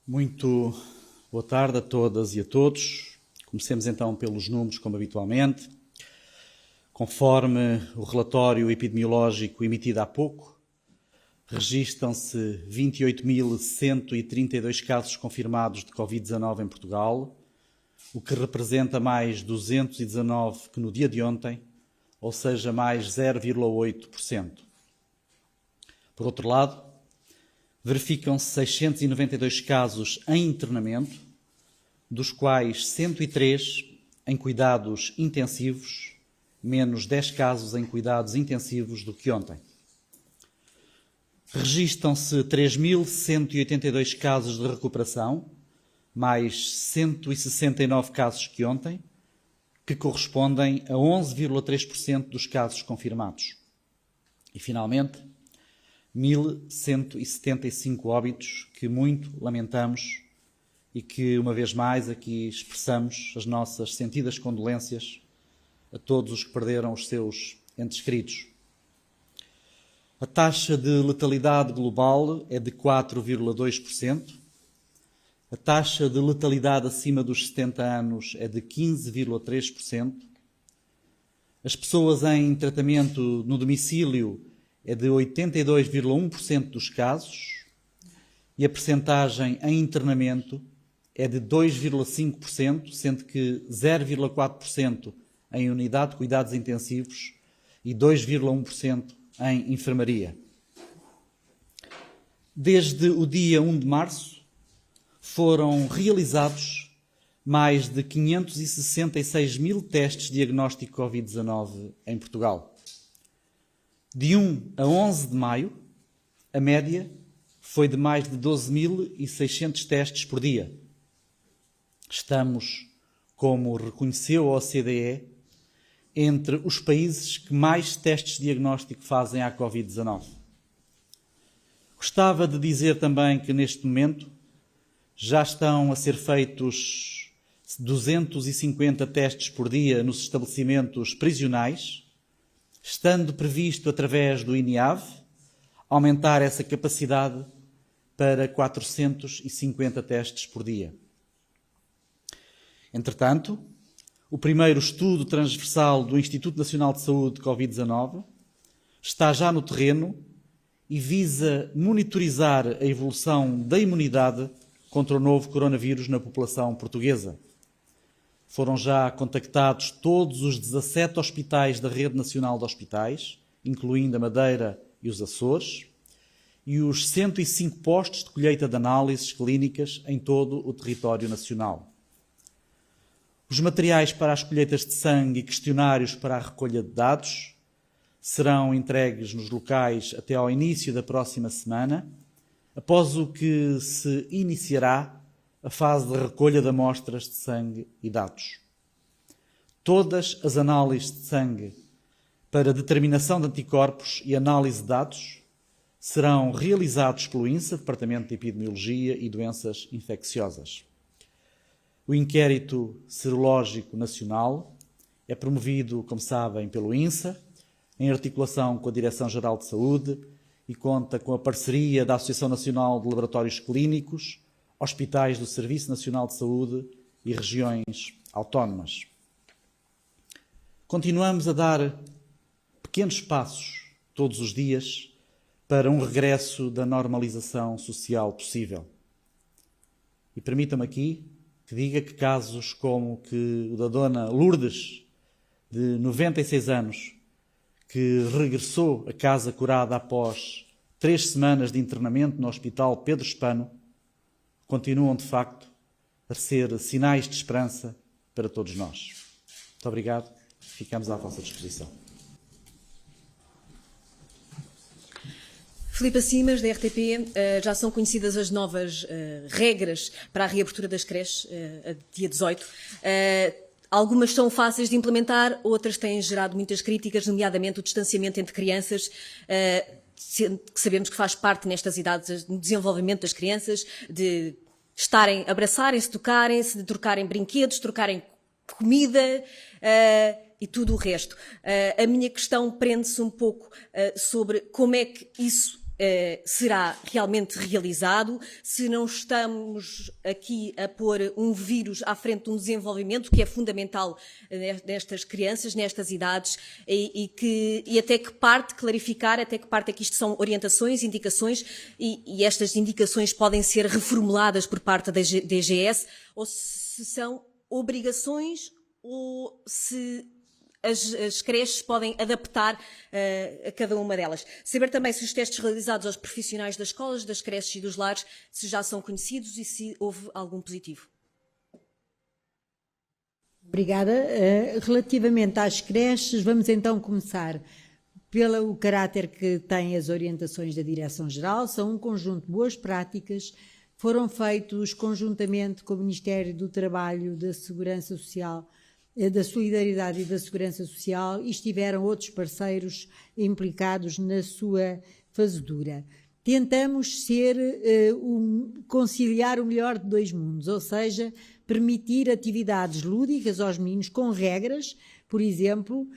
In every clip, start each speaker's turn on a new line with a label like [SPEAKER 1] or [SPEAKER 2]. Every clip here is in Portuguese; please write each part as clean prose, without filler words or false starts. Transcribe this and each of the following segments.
[SPEAKER 1] Muito boa tarde a todas e a todos. Comecemos então pelos números, como habitualmente. Conforme o relatório epidemiológico emitido há pouco, registram-se 28.132 casos confirmados de Covid-19 em Portugal, o que representa mais 219 que no dia de ontem, ou seja, mais 0,8%. Por outro lado, verificam-se 692 casos em internamento, dos quais 103 em cuidados intensivos, menos 10 casos em cuidados intensivos do que ontem. Registram-se 3.182 casos de recuperação, mais 169 casos que ontem, que correspondem a 11,3% dos casos confirmados. E, finalmente, 1.175 óbitos, que muito lamentamos e que, uma vez mais, aqui expressamos as nossas sentidas condolências a todos os que perderam os seus entes queridos. A taxa de letalidade global é de 4,2%, a taxa de letalidade acima dos 70 anos é de 15,3%, as pessoas em tratamento no domicílio é de 82,1% dos casos e a percentagem em internamento é de 2,5%, sendo que 0,4% em unidade de cuidados intensivos e 2,1% em enfermaria. Desde o dia 1 de março foram realizados mais de 566 mil testes de diagnóstico Covid-19 em Portugal. De 1 a 11 de maio, a média foi de mais de 12.600 testes por dia. Estamos, como reconheceu a OCDE, entre os países que mais testes de diagnóstico fazem à Covid-19. Gostava de dizer também que, neste momento, já estão a ser feitos 250 testes por dia nos estabelecimentos prisionais, estando previsto, através do INIAV, aumentar essa capacidade para 450 testes por dia. Entretanto, o primeiro estudo transversal do Instituto Nacional de Saúde de Covid-19 está já no terreno e visa monitorizar a evolução da imunidade contra o novo coronavírus na população portuguesa. Foram já contactados todos os 17 hospitais da Rede Nacional de Hospitais, incluindo a Madeira e os Açores, e os 105 postos de colheita de análises clínicas em todo o território nacional. Os materiais para as colheitas de sangue e questionários para a recolha de dados serão entregues nos locais até ao início da próxima semana, após o que se iniciará a fase de recolha de amostras de sangue e dados. Todas as análises de sangue para determinação de anticorpos e análise de dados serão realizados pelo INSA, Departamento de Epidemiologia e Doenças Infecciosas. O inquérito serológico nacional é promovido, como sabem, pelo INSA, em articulação com a Direção-Geral de Saúde e conta com a parceria da Associação Nacional de Laboratórios Clínicos, hospitais do Serviço Nacional de Saúde e regiões autónomas. Continuamos a dar pequenos passos todos os dias para um regresso da normalização social possível. E permitam-me aqui que diga que casos como o da Dona Lourdes, de 96 anos, que regressou a casa curada após 3 semanas de internamento no Hospital Pedro Spano, continuam, de facto, a ser sinais de esperança para todos nós. Muito obrigado. Ficamos à vossa disposição.
[SPEAKER 2] Filipa Simas, da RTP, já são conhecidas as novas regras para a reabertura das creches, a dia 18. Algumas são fáceis de implementar, outras têm gerado muitas críticas, nomeadamente o distanciamento entre crianças, que sabemos que faz parte nestas idades no desenvolvimento das crianças, de estarem, abraçarem-se, tocarem-se, de trocarem brinquedos, trocarem comida e tudo o resto. A minha questão prende-se um pouco sobre como é que isso será realmente realizado, se não estamos aqui a pôr um vírus à frente de um desenvolvimento que é fundamental nestas crianças, nestas idades, e até que parte, clarificar até que parte é que isto são orientações, indicações, e estas indicações podem ser reformuladas por parte da DGS, ou se são obrigações, ou se as creches podem adaptar a cada uma delas. Saber também se os testes realizados aos profissionais das escolas, das creches e dos lares, se já são conhecidos e se houve algum positivo.
[SPEAKER 3] Obrigada. Relativamente às creches, vamos então começar pelo caráter que têm as orientações da Direção-Geral. São um conjunto de boas práticas, foram feitos conjuntamente com o Ministério do Trabalho, da Segurança Social, da Solidariedade e da Segurança Social, e estiveram outros parceiros implicados na sua fazedura. Tentamos conciliar o melhor de dois mundos, ou seja, permitir atividades lúdicas aos meninos com regras, por exemplo,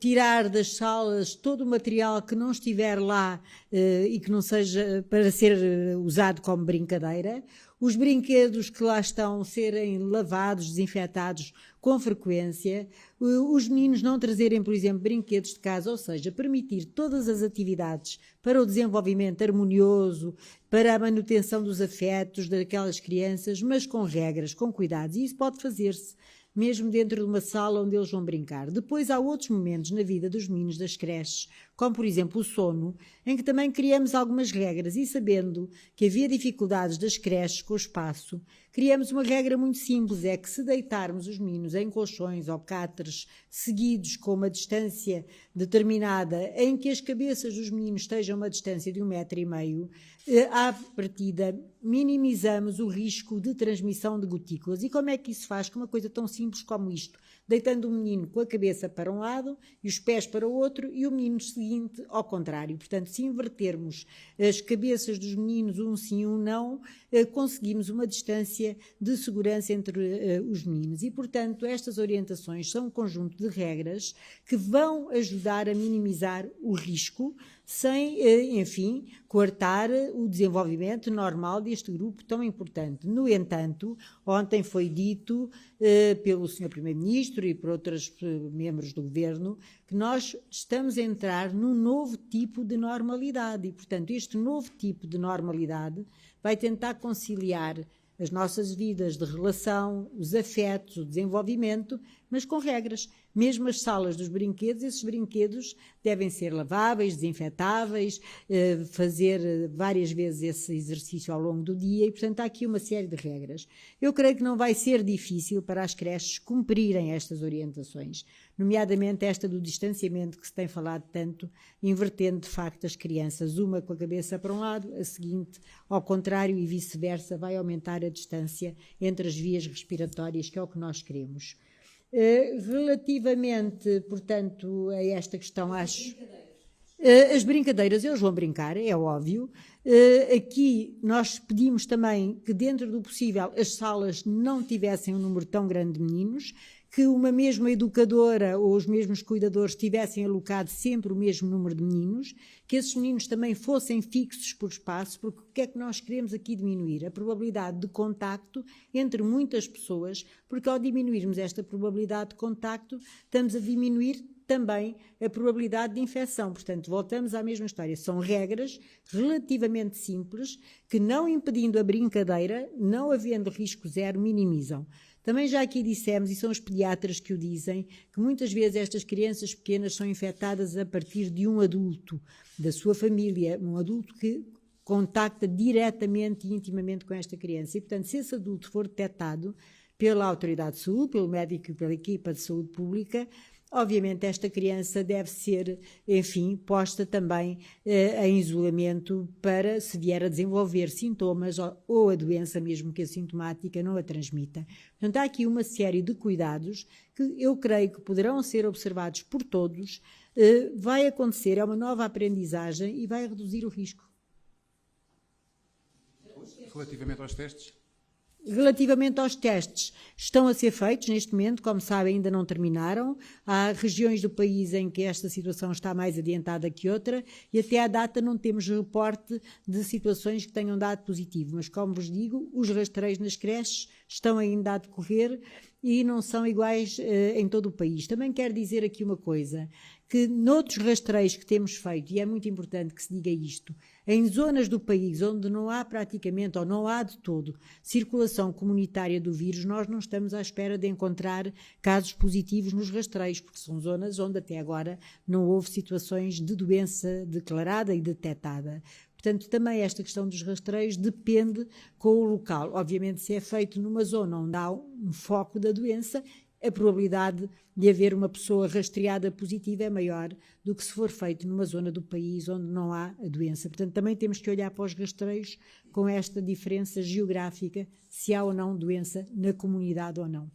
[SPEAKER 3] tirar das salas todo o material que não estiver lá e que não seja para ser usado como brincadeira, os brinquedos que lá estão serem lavados, desinfetados com frequência, os meninos não trazerem, por exemplo, brinquedos de casa, ou seja, permitir todas as atividades para o desenvolvimento harmonioso, para a manutenção dos afetos daquelas crianças, mas com regras, com cuidados, e isso pode fazer-se mesmo dentro de uma sala onde eles vão brincar. Depois há outros momentos na vida dos meninos das creches, como por exemplo o sono, em que também criamos algumas regras, e sabendo que havia dificuldades das creches com o espaço, criamos uma regra muito simples, é que se deitarmos os meninos em colchões ou cáteres seguidos com uma distância determinada, em que as cabeças dos meninos estejam a uma distância de 1,5 m, à partida minimizamos o risco de transmissão de gotículas. E como é que isso se faz com uma coisa tão simples como isto? Deitando o menino com a cabeça para um lado e os pés para o outro, e o menino seguinte ao contrário. Portanto, se invertermos as cabeças dos meninos, um sim, um não, conseguimos uma distância de segurança entre os meninos. E, portanto, estas orientações são um conjunto de regras que vão ajudar a minimizar o risco, sem, enfim, coartar o desenvolvimento normal deste grupo tão importante. No entanto, ontem foi dito pelo Sr. Primeiro-Ministro e por outros membros do Governo que nós estamos a entrar num novo tipo de normalidade e, portanto, este novo tipo de normalidade vai tentar conciliar as nossas vidas de relação, os afetos, o desenvolvimento, mas com regras. Mesmo as salas dos brinquedos, esses brinquedos devem ser laváveis, desinfetáveis, fazer várias vezes esse exercício ao longo do dia e, portanto, há aqui uma série de regras. Eu creio que não vai ser difícil para as creches cumprirem estas orientações, nomeadamente esta do distanciamento que se tem falado tanto, invertendo de facto as crianças, uma com a cabeça para um lado, a seguinte ao contrário e vice-versa, vai aumentar a distância entre as vias respiratórias, que é o que nós queremos. Relativamente, portanto, a esta questão, acho... As brincadeiras, eles vão brincar, é óbvio. Aqui nós pedimos também que, dentro do possível, as salas não tivessem um número tão grande de meninos, que uma mesma educadora ou os mesmos cuidadores tivessem alocado sempre o mesmo número de meninos, que esses meninos também fossem fixos por espaço, porque o que é que nós queremos aqui diminuir? A probabilidade de contacto entre muitas pessoas, porque ao diminuirmos esta probabilidade de contacto, estamos a diminuir também a probabilidade de infecção. Portanto, voltamos à mesma história. São regras relativamente simples que, não impedindo a brincadeira, não havendo risco zero, minimizam. Também já aqui dissemos, e são os pediatras que o dizem, que muitas vezes estas crianças pequenas são infectadas a partir de um adulto, da sua família, um adulto que contacta diretamente e intimamente com esta criança. E, portanto, se esse adulto for detectado pela autoridade de saúde, pelo médico e pela equipa de saúde pública, obviamente esta criança deve ser, enfim, posta também em isolamento para, se vier a desenvolver sintomas ou a doença, mesmo que assintomática, não a transmita. Portanto, há aqui uma série de cuidados que eu creio que poderão ser observados por todos, vai acontecer, é uma nova aprendizagem e vai reduzir o risco.
[SPEAKER 4] Relativamente aos testes?
[SPEAKER 3] Relativamente aos testes, estão a ser feitos neste momento, como sabem, ainda não terminaram. Há regiões do país em que esta situação está mais adiantada que outra e até à data não temos reporte de situações que tenham dado positivo. Mas, como vos digo, os rastreios nas creches estão ainda a decorrer e não são iguais em todo o país. Também quero dizer aqui uma coisa, que noutros rastreios que temos feito, e é muito importante que se diga isto, em zonas do país onde não há praticamente, ou não há de todo, circulação comunitária do vírus, nós não estamos à espera de encontrar casos positivos nos rastreios, porque são zonas onde até agora não houve situações de doença declarada e detectada. Portanto, também esta questão dos rastreios depende com o local. Obviamente, se é feito numa zona onde há um foco da doença, a probabilidade de haver uma pessoa rastreada positiva é maior do que se for feito numa zona do país onde não há a doença. Portanto, também temos que olhar para os rastreios com esta diferença geográfica, se há ou não doença na comunidade ou não.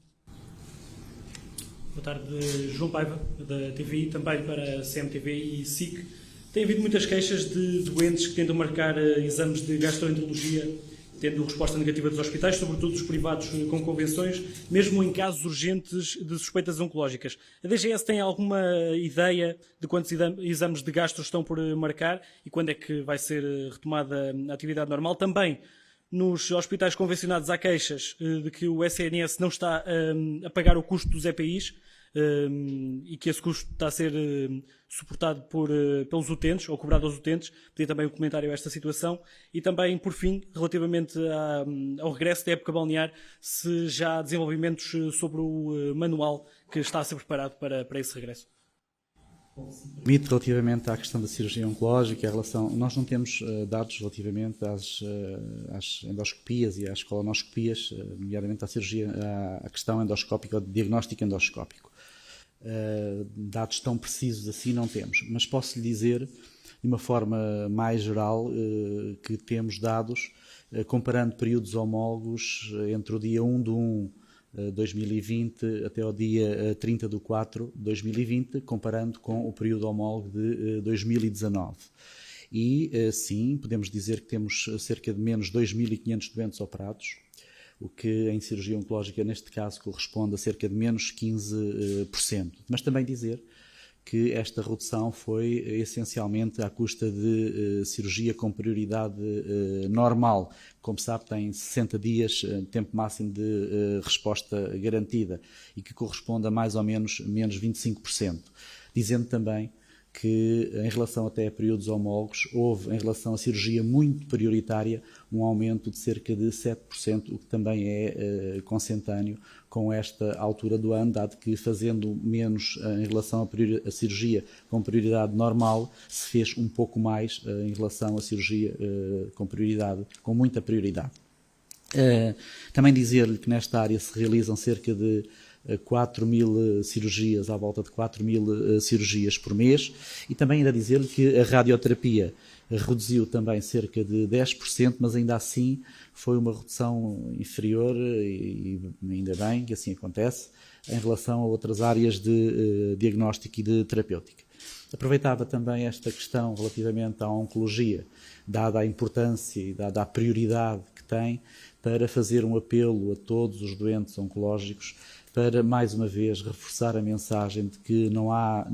[SPEAKER 4] Boa tarde, João Paiva, da TVI, também para a CMTV e SIC. Tem havido muitas queixas de doentes que tentam marcar exames de gastroenterologia, tendo resposta negativa dos hospitais, sobretudo os privados com convenções, mesmo em casos urgentes de suspeitas oncológicas. A DGS tem alguma ideia de quantos exames de gastro estão por marcar e quando é que vai ser retomada a atividade normal? Também, nos hospitais convencionados há queixas de que o SNS não está a pagar o custo dos EPIs, e que esse custo está a ser suportado pelos utentes, ou cobrado aos utentes. Pedi também um comentário a esta situação. E também, por fim, relativamente ao regresso da época balnear, se já há desenvolvimentos sobre o manual que está a ser preparado para esse regresso.
[SPEAKER 1] Relativamente à questão da cirurgia oncológica, nós não temos dados relativamente às endoscopias e às colonoscopias, nomeadamente à questão endoscópica, ao diagnóstico endoscópico. Dados tão precisos assim não temos, mas posso lhe dizer, de uma forma mais geral, que temos dados comparando períodos homólogos entre o dia 1/1/2020 até o dia 30/4/2020, comparando com o período homólogo de 2019. E, sim, podemos dizer que temos cerca de menos 2.500 doentes operados, o que em cirurgia oncológica, neste caso, corresponde a cerca de menos 15%. Mas também dizer que esta redução foi essencialmente à custa de cirurgia com prioridade normal. Como sabe, tem 60 dias, tempo máximo de resposta garantida, e que corresponde a mais ou menos 25%. Dizendo também que, em relação até a períodos homólogos, houve, em relação à cirurgia muito prioritária, um aumento de cerca de 7%, o que também é consentâneo com esta altura do ano, dado que, fazendo menos em relação à cirurgia com prioridade normal, se fez um pouco mais em relação à cirurgia com muita prioridade. Também dizer-lhe que nesta área se realizam cerca de 4.000 cirurgias, à volta de 4.000 cirurgias por mês, e também ainda dizer-lhe que a radioterapia reduziu também cerca de 10%, mas ainda assim foi uma redução inferior, e ainda bem que assim acontece, em relação a outras áreas de diagnóstico e de terapêutica. Aproveitava também esta questão relativamente à oncologia, dada a importância e dada a prioridade que tem, para fazer um apelo a todos os doentes oncológicos para, mais uma vez, reforçar a mensagem de que não há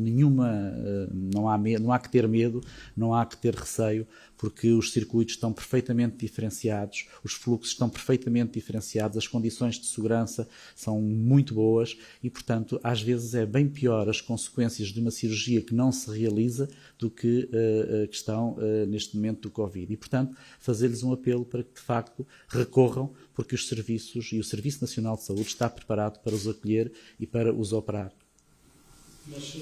[SPEAKER 1] que ter medo, não há que ter receio, porque os circuitos estão perfeitamente diferenciados, os fluxos estão perfeitamente diferenciados, as condições de segurança são muito boas e, portanto, às vezes é bem pior as consequências de uma cirurgia que não se realiza do que a questão, neste momento, do Covid. E, portanto, fazer-lhes um apelo para que, de facto, recorram, porque os serviços e o Serviço Nacional de Saúde está preparado para os acolher e para os operar.
[SPEAKER 4] Mas,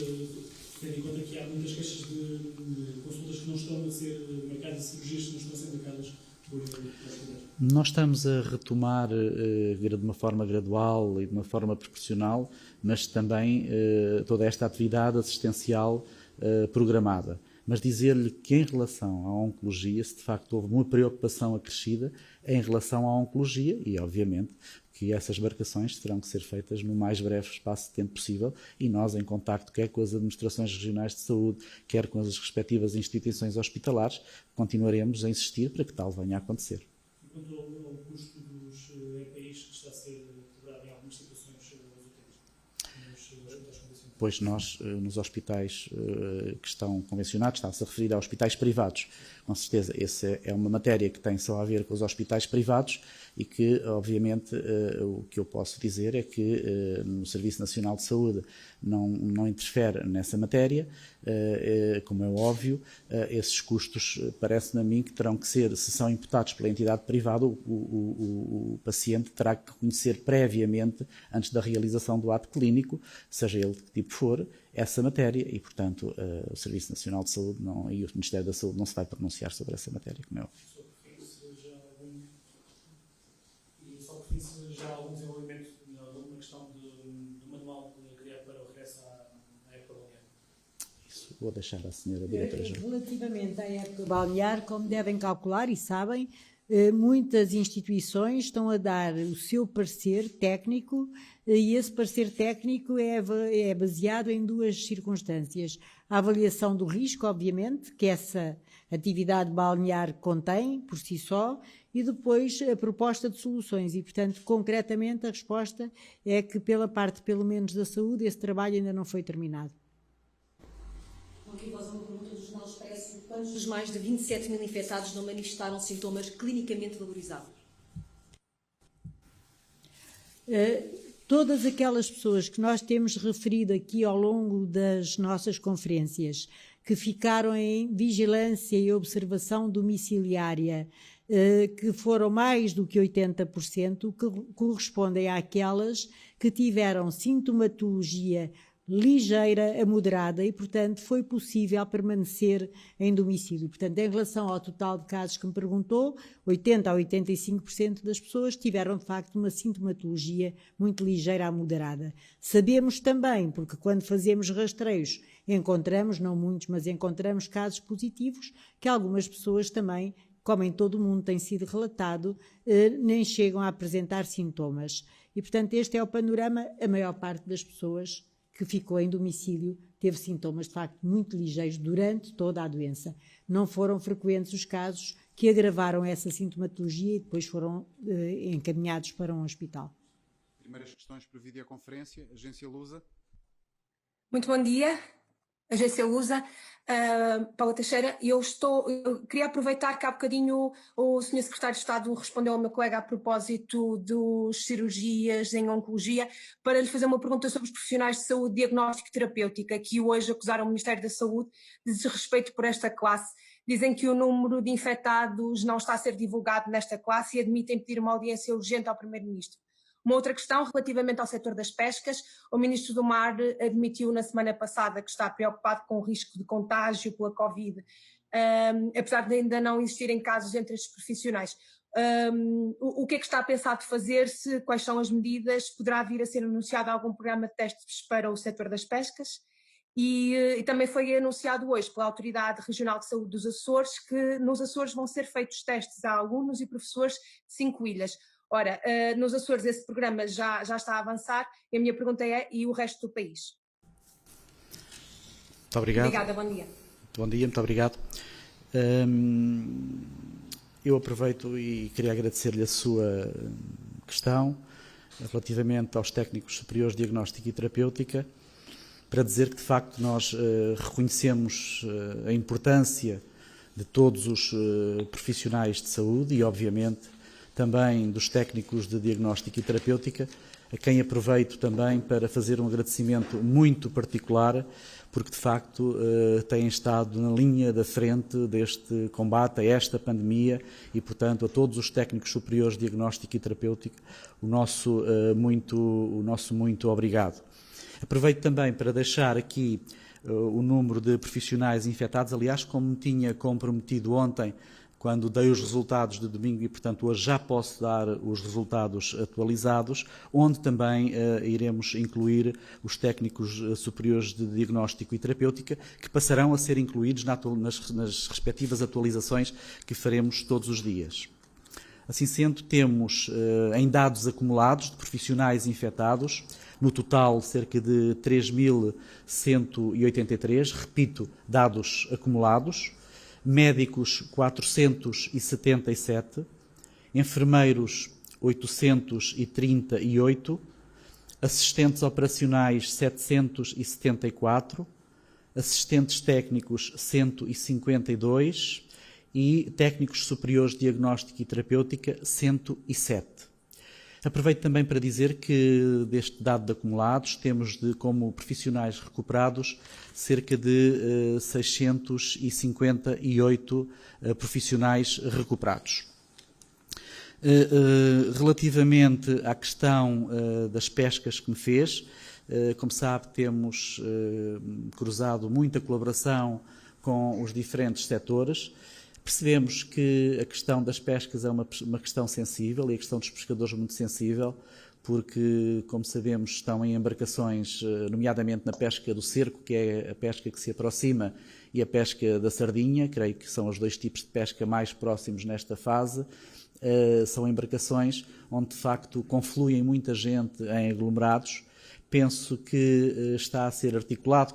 [SPEAKER 4] tendo em conta que há muitas queixas de consultas que não estão a ser marcadas, cirurgias que não estão a ser marcadas por hospitais?
[SPEAKER 1] Nós estamos a retomar de uma forma gradual e de uma forma proporcional, mas também toda esta atividade assistencial programada. Mas dizer-lhe que, em relação à oncologia, se de facto houve uma preocupação acrescida em relação à oncologia, e obviamente que essas marcações terão que ser feitas no mais breve espaço de tempo possível, e nós, em contacto quer com as administrações regionais de saúde, quer com as respectivas instituições hospitalares, continuaremos a insistir para que tal venha a acontecer.
[SPEAKER 4] Quanto ao custo dos EPIs risco que está a ser quebrado em algumas situações úteis nos hospitais convencionais?
[SPEAKER 1] Pois nós, nos hospitais que estão convencionados, está-se a referir a hospitais privados. Com certeza, essa é uma matéria que tem só a ver com os hospitais privados e que, obviamente, o que eu posso dizer é que no Serviço Nacional de Saúde não interfere nessa matéria, como é óbvio. Esses custos, parece-me a mim, que terão que ser, se são imputados pela entidade privada, o paciente terá que conhecer previamente, antes da realização do ato clínico, seja ele de que tipo for, essa matéria e, portanto, o Serviço Nacional de Saúde e o Ministério da Saúde não se vai pronunciar sobre essa matéria, como é óbvio.
[SPEAKER 4] Só refere-se já a algum desenvolvimento de alguma questão do manual criado para o regresso à época balnear?
[SPEAKER 1] Isso vou deixar à senhora diretora-geral.
[SPEAKER 3] Relativamente à época balnear, como devem calcular e sabem, muitas instituições estão a dar o seu parecer técnico e esse parecer técnico é baseado em duas circunstâncias. A avaliação do risco, obviamente, que essa atividade balnear contém por si só, e depois a proposta de soluções. E, portanto, concretamente, a resposta é que, pela parte, pelo menos, da saúde, esse trabalho ainda não foi terminado.
[SPEAKER 2] Aqui faz uma pergunta do Jornal Expresso. Quantos dos mais de 27 mil infectados não manifestaram sintomas clinicamente valorizáveis?
[SPEAKER 3] Todas aquelas pessoas que nós temos referido aqui ao longo das nossas conferências, que ficaram em vigilância e observação domiciliária, que foram mais do que 80%, que correspondem àquelas que tiveram sintomatologia ligeira a moderada e, portanto, foi possível permanecer em domicílio. Portanto, em relação ao total de casos que me perguntou, 80% a 85% das pessoas tiveram, de facto, uma sintomatologia muito ligeira a moderada. Sabemos também, porque quando fazemos rastreios, encontramos, não muitos, mas encontramos casos positivos, que algumas pessoas também, como em todo o mundo tem sido relatado, nem chegam a apresentar sintomas. E, portanto, este é o panorama. A maior parte das pessoas que ficou em domicílio teve sintomas, de facto, muito ligeiros durante toda a doença. Não foram frequentes os casos que agravaram essa sintomatologia e depois foram encaminhados para um hospital.
[SPEAKER 5] Primeiras questões para videoconferência, Agência Lusa.
[SPEAKER 6] Muito bom dia, Agência Lusa. Paula Teixeira, eu queria aproveitar que há bocadinho o Sr. Secretário de Estado respondeu ao meu colega a propósito dos cirurgias em oncologia, para lhe fazer uma pergunta sobre os profissionais de saúde diagnóstico e terapêutica, que hoje acusaram o Ministério da Saúde de desrespeito por esta classe. Dizem que o número de infectados não está a ser divulgado nesta classe e admitem pedir uma audiência urgente ao Primeiro-Ministro. Uma outra questão relativamente ao setor das pescas, o Ministro do Mar admitiu na semana passada que está preocupado com o risco de contágio pela Covid, apesar de ainda não existirem casos entre estes profissionais. O que é que está a pensar de fazer-se? Quais são as medidas? Poderá vir a ser anunciado algum programa de testes para o setor das pescas? E também foi anunciado hoje pela Autoridade Regional de Saúde dos Açores que nos Açores vão ser feitos testes a alunos e professores de 5 ilhas. Ora, nos Açores esse programa já está a avançar e a minha pergunta é, e o resto do país?
[SPEAKER 1] Muito obrigado.
[SPEAKER 6] Obrigada, bom dia.
[SPEAKER 1] Bom dia, muito obrigado. Eu aproveito e queria agradecer-lhe a sua questão relativamente aos técnicos superiores de diagnóstica e terapêutica, para dizer que, de facto, nós reconhecemos a importância de todos os profissionais de saúde e, obviamente, também dos técnicos de diagnóstica e terapêutica, a quem aproveito também para fazer um agradecimento muito particular, porque de facto têm estado na linha da frente deste combate a esta pandemia e, portanto, a todos os técnicos superiores de diagnóstica e terapêutica, o nosso muito obrigado. Aproveito também para deixar aqui o número de profissionais infectados, aliás, como me tinha comprometido ontem, quando dei os resultados de domingo e, portanto, hoje já posso dar os resultados atualizados, onde também iremos incluir os técnicos superiores de diagnóstico e terapêutica, que passarão a ser incluídos nas respectivas atualizações que faremos todos os dias. Assim sendo, temos em dados acumulados de profissionais infectados, no total cerca de 3.183, repito, dados acumulados, médicos 477, enfermeiros 838, assistentes operacionais 774, assistentes técnicos 152 e técnicos superiores de diagnóstica e terapêutica 107. Aproveito também para dizer que deste dado de acumulados temos como profissionais recuperados cerca de 658 profissionais recuperados. Relativamente à questão das pescas que me fez, como sabe, temos cruzado muita colaboração com os diferentes setores. Percebemos que a questão das pescas é uma questão sensível e a questão dos pescadores muito sensível, porque, como sabemos, estão em embarcações, nomeadamente na pesca do cerco, que é a pesca que se aproxima, e a pesca da sardinha, creio que são os dois tipos de pesca mais próximos nesta fase. São embarcações onde, de facto, confluem muita gente em aglomerados. Penso que está a ser articulado,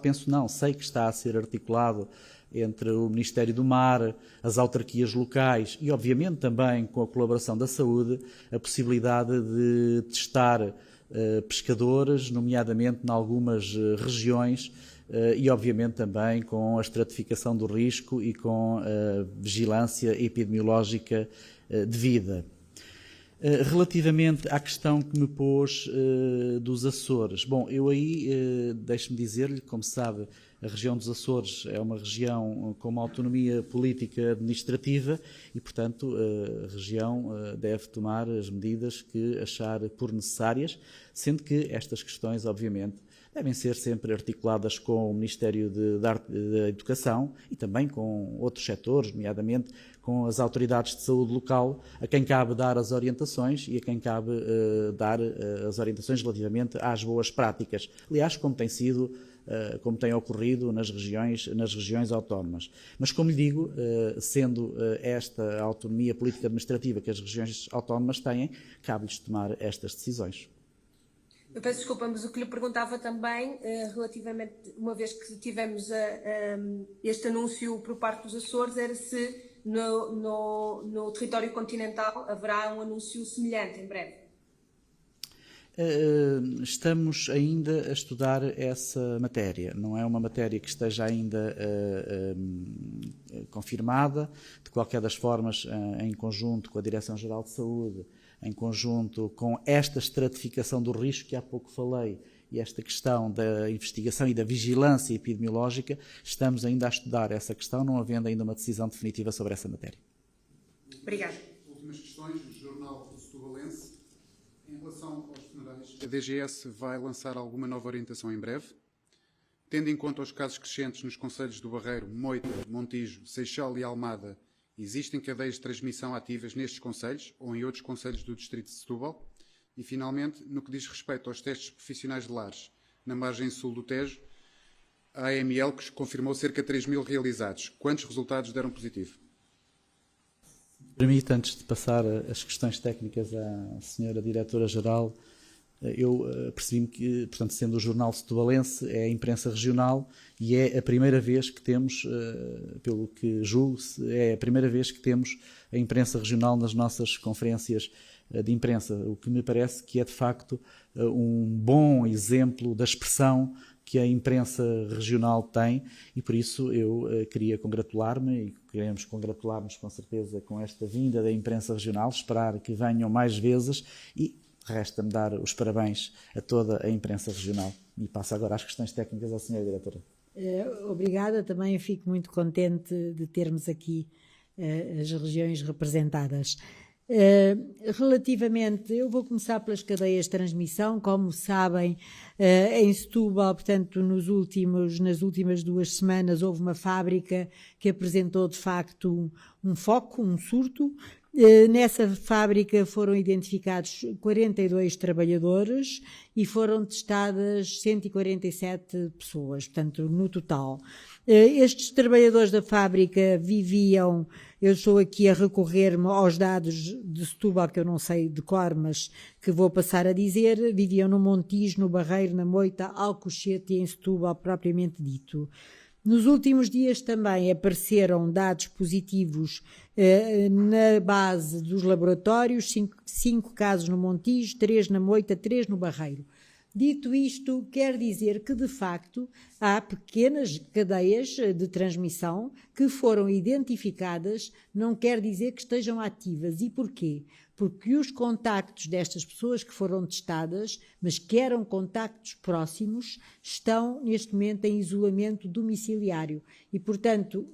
[SPEAKER 1] sei que está a ser articulado entre o Ministério do Mar, as autarquias locais e, obviamente, também com a colaboração da saúde, a possibilidade de testar pescadores, nomeadamente em algumas regiões, e, obviamente, também com a estratificação do risco e com a vigilância epidemiológica devida. Relativamente à questão que me pôs dos Açores, bom, eu aí, deixe-me dizer-lhe, como sabe, a região dos Açores é uma região com uma autonomia política administrativa e, portanto, a região deve tomar as medidas que achar por necessárias, sendo que estas questões, obviamente, devem ser sempre articuladas com o Ministério da Educação e também com outros setores, nomeadamente com as autoridades de saúde local, a quem cabe dar as orientações e a quem cabe dar as orientações relativamente às boas práticas. Aliás, como tem ocorrido nas regiões autónomas. Mas, como lhe digo, sendo esta a autonomia política administrativa que as regiões autónomas têm, cabe-lhes tomar estas decisões.
[SPEAKER 6] Eu peço desculpa, mas o que lhe perguntava também, relativamente, uma vez que tivemos este anúncio por parte dos Açores, era se no território continental haverá um anúncio semelhante em breve.
[SPEAKER 1] Estamos ainda a estudar essa matéria. Não é uma matéria que esteja ainda confirmada. De qualquer das formas, em conjunto com a Direção-Geral de Saúde, em conjunto com esta estratificação do risco que há pouco falei e esta questão da investigação e da vigilância epidemiológica, estamos ainda a estudar essa questão, não havendo ainda uma decisão definitiva sobre essa matéria.
[SPEAKER 6] Obrigada.
[SPEAKER 5] Últimas questões do Jornal Setubalense. Em relação aos funerais, a DGS vai lançar alguma nova orientação em breve? Tendo em conta os casos crescentes nos concelhos do Barreiro, Moita, Montijo, Seixal e Almada, existem cadeias de transmissão ativas nestes concelhos ou em outros concelhos do distrito de Setúbal? E, finalmente, no que diz respeito aos testes profissionais de lares na margem sul do Tejo, a AML confirmou cerca de 3.000 realizados. Quantos resultados deram positivo?
[SPEAKER 1] Permite, antes de passar as questões técnicas à senhora Diretora-Geral, eu percebi-me que, portanto, sendo o Jornal Setubalense, é a imprensa regional e é a primeira vez que temos, pelo que julgo, é a primeira vez que temos a imprensa regional nas nossas conferências de imprensa, o que me parece que é, de facto, um bom exemplo da expressão que a imprensa regional tem e, por isso, eu queria congratular-me e queremos congratular-nos, com certeza, com esta vinda da imprensa regional, esperar que venham mais vezes e resta-me dar os parabéns a toda a imprensa regional. E passo agora às questões técnicas à senhora Diretora.
[SPEAKER 3] Obrigada, também fico muito contente de termos aqui as regiões representadas. Relativamente, eu vou começar pelas cadeias de transmissão. Como sabem, em Setúbal, portanto, nas últimas 2 semanas, houve uma fábrica que apresentou, de facto, um foco, um surto. Nessa fábrica foram identificados 42 trabalhadores e foram testadas 147 pessoas, portanto, no total. Estes trabalhadores da fábrica viviam, eu estou aqui a recorrer-me aos dados de Setúbal, que eu não sei de cor, mas que vou passar a dizer, viviam no Montijo, no Barreiro, na Moita, Alcochete e em Setúbal, propriamente dito. Nos últimos dias também apareceram dados positivos na base dos laboratórios, 5 casos no Montijo, 3 na Moita, 3 no Barreiro. Dito isto, quer dizer que, de facto, há pequenas cadeias de transmissão que foram identificadas, não quer dizer que estejam ativas. E porquê? Porque os contactos destas pessoas que foram testadas, mas que eram contactos próximos, estão neste momento em isolamento domiciliário e, portanto,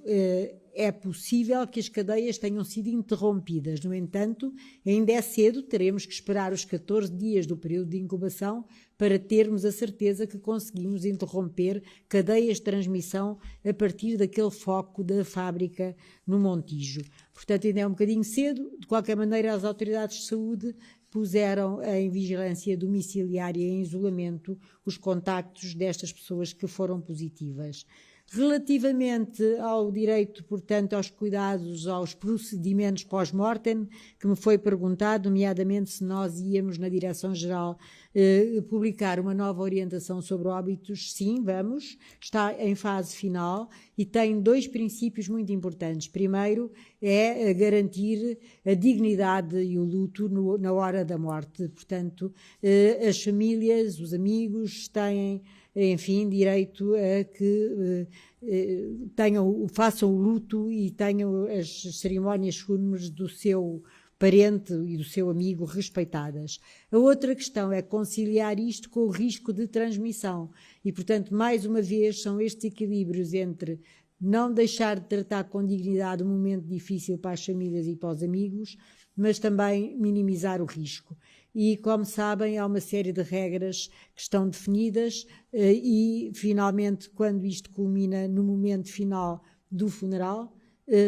[SPEAKER 3] é possível que as cadeias tenham sido interrompidas. No entanto, ainda é cedo, teremos que esperar os 14 dias do período de incubação para termos a certeza que conseguimos interromper cadeias de transmissão a partir daquele foco da fábrica no Montijo. Portanto, ainda é um bocadinho cedo. De qualquer maneira, as autoridades de saúde puseram em vigilância domiciliária e em isolamento os contactos destas pessoas que foram positivas. Relativamente ao direito, portanto, aos cuidados, aos procedimentos pós-mortem, que me foi perguntado, nomeadamente se nós íamos na Direção-Geral publicar uma nova orientação sobre óbitos, sim, vamos, está em fase final e tem 2 princípios muito importantes. Primeiro é garantir a dignidade e o luto na hora da morte, portanto, as famílias, os amigos têm, enfim, direito a que façam o luto e tenham as cerimónias fúnebres do seu parente e do seu amigo respeitadas. A outra questão é conciliar isto com o risco de transmissão e, portanto, mais uma vez, são estes equilíbrios entre não deixar de tratar com dignidade um momento difícil para as famílias e para os amigos, mas também minimizar o risco. E, como sabem, há uma série de regras que estão definidas e, finalmente, quando isto culmina no momento final do funeral,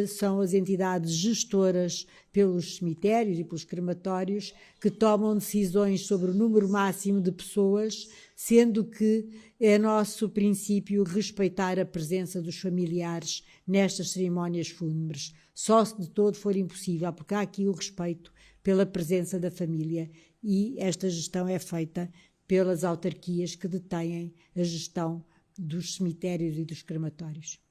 [SPEAKER 3] são as entidades gestoras pelos cemitérios e pelos crematórios que tomam decisões sobre o número máximo de pessoas, sendo que é nosso princípio respeitar a presença dos familiares nestas cerimónias fúnebres. Só se de todo for impossível, porque há aqui o respeito pela presença da família e esta gestão é feita pelas autarquias que detêm a gestão dos cemitérios e dos crematórios.